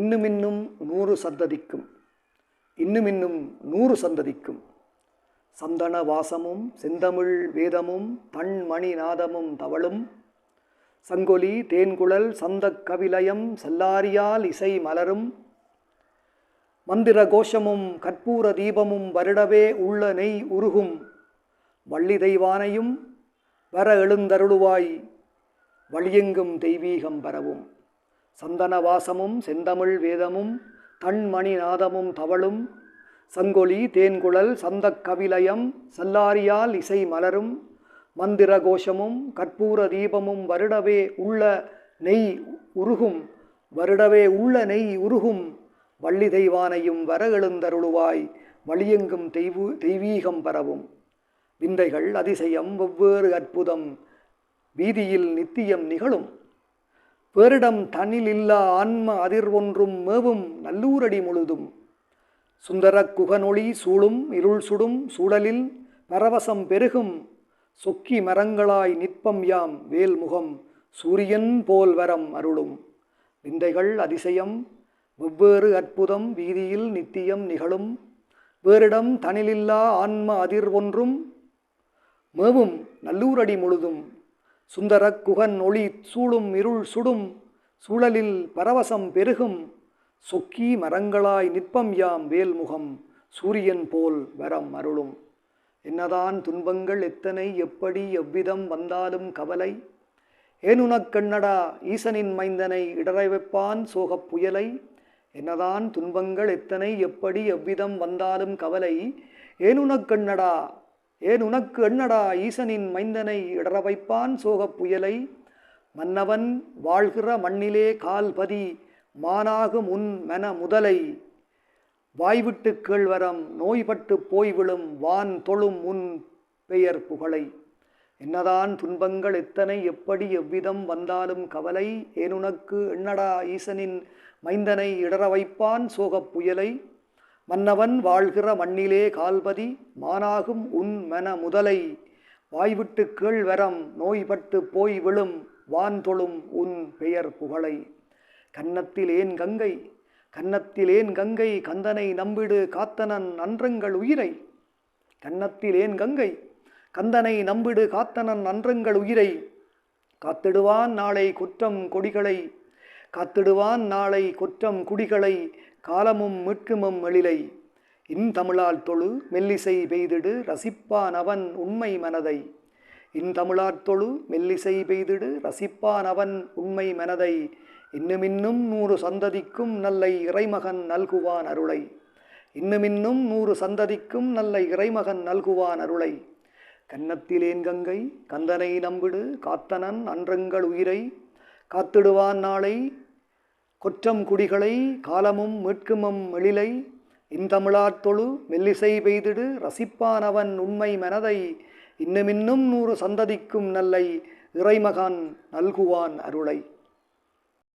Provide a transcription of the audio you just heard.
இன்னுமின்னும் 100 சந்ததிக்கும் இன்னுமின்னும் 100 சந்ததிக்கும் சந்தன வாசமும் செந்தமிழ் வேதமும் தன்மணி நாதமும் தவழும் சங்கொலி தேன்குழல் சந்தக் கவிலயம் செல்லாரியால் இசை மலரும் மந்திர கோஷமும் கற்பூர தீபமும் வருடவே உள்ள நெய் உருகும் வள்ளி தெய்வானையும் வர எழுந்தருளுவாய் வழியெங்கும் தெய்வீகம் பரவும் சந்தன வாசமும் செந்தமிழ் வேதமும் தன்மணி நாதமும் தவழும் சங்கொலி தேன்குழல் சந்தக் கவிலயம் செல்லாரியால் இசை மலரும் மந்திர கோஷமும் கற்பூர தீபமும் வருடவே உள்ள நெய் உருகும் வள்ளி தெய்வானையும் வர எழுந்தருளுவாய் வழியெங்கும் தெய்வீகம் பரவும் விந்தைகள் அதிசயம் வெவ்வேறு அற்புதம் வீதியில் நித்தியம் நிகழும் பேரிடம் தனிலில்லா ஆன்ம அதிர்வொன்றும் மேவும் நல்லூரடி முழுதும் சுந்தர குகனொளி சூழும் இருள் சுடும் சூழலில் பரவசம் பெருகும் சொக்கி மரங்களாய் நிற்பம் யாம் வேல்முகம் சூரியன் போல் வரம் அருளும் விந்தைகள் அதிசயம் வெவ்வேறு அற்புதம் வீதியில் நித்தியம் நிகழும் வேறிடம் தனிலில்லா ஆன்ம அதிர்வொன்றும் மேவும் நல்லூரடி முழுதும் சுந்தர குகன் ஒளி சூழும் இருள் சுடும் சூழலில் பரவசம் பெருகும் சொக்கி மரங்களாய் நிற்பம் யாம் வேல்முகம் சூரியன் போல் வரம் அருளும் என்னதான் துன்பங்கள் எத்தனை எப்படி எவ்விதம் வந்தாலும் கவலை ஏனுனக்கண்ணடா ஈசனின் மைந்தனை இடரை வைப்பான் சோகப் புயலை என்னதான் துன்பங்கள் எத்தனை எப்படி எவ்விதம் வந்தாலும் கவலை ஏனுனக்கு எண்ணடா ஈசனின் மைந்தனை இடர வைப்பான் சோகப் புயலை மன்னவன் வாழ்கிற மண்ணிலே கால்பதி மானாகும் உன் மன முதலை வாய்விட்டு கேழ்வரம் நோய்பட்டு போய் விழும் வான் தொழும் உன் பெயர் புகழை என்னதான் துன்பங்கள் எத்தனை எப்படி எவ்விதம் வந்தாலும் கவலை ஏனுனக்கு எண்ணடா ஈசனின் மைந்தனை இடர வைப்பான் சோகப் புயலை மன்னவன் வாழ்கிற மண்ணிலே கால்பதி மானாகும் உன் மன முதலை வாய்விட்டு கேழ்வரம் நோய்பட்டு போய் விழும் வான் தொழும் உன் பெயர் புகழை கன்னத்தில் ஏன் கங்கை கந்தனை நம்பிடு காத்தனன் அன்றங்கள் உயிரை கன்னத்தில் ஏன் கங்கை கந்தனை நம்பிடு காத்தனன் அன்றங்கள் உயிரை காத்திடுவான் நாளை கொற்றம் குடிகளை காலமும் மீட்குமம் எழிலை இன்தமிழால் தொழு மெல்லிசை பெய்திடு ரசிப்பான் அவன் உண்மை மனதை இன்தமிழால் தொழு மெல்லிசை பெய்திடு ரசிப்பான் அவன் உண்மை மனதை இன்னுமின்னும் 100 சந்ததிக்கும் நல்லை இறைமகன் நல்குவான் அருளை இன்னுமின்னும் 100 சந்ததிக்கும் நல்லை இறைமகன் நல்குவான் அருளை கன்னத்திலேன் கங்கை கந்தனை நம்பிடு காத்தனன் அன்றங்கள் உயிரை காத்திடுவான் நாளை கொற்றம் குடிகளை காலமும் மீட்குமம் எழிலை இன்தமிழாத் தொழு மெல்லிசை பெய்திடு ரசிப்பான் அவன் உண்மை மனதை இன்னுமின்னும் 100 சந்ததிக்கும் நல்லை இறைமகன் நல்குவான் அருளை.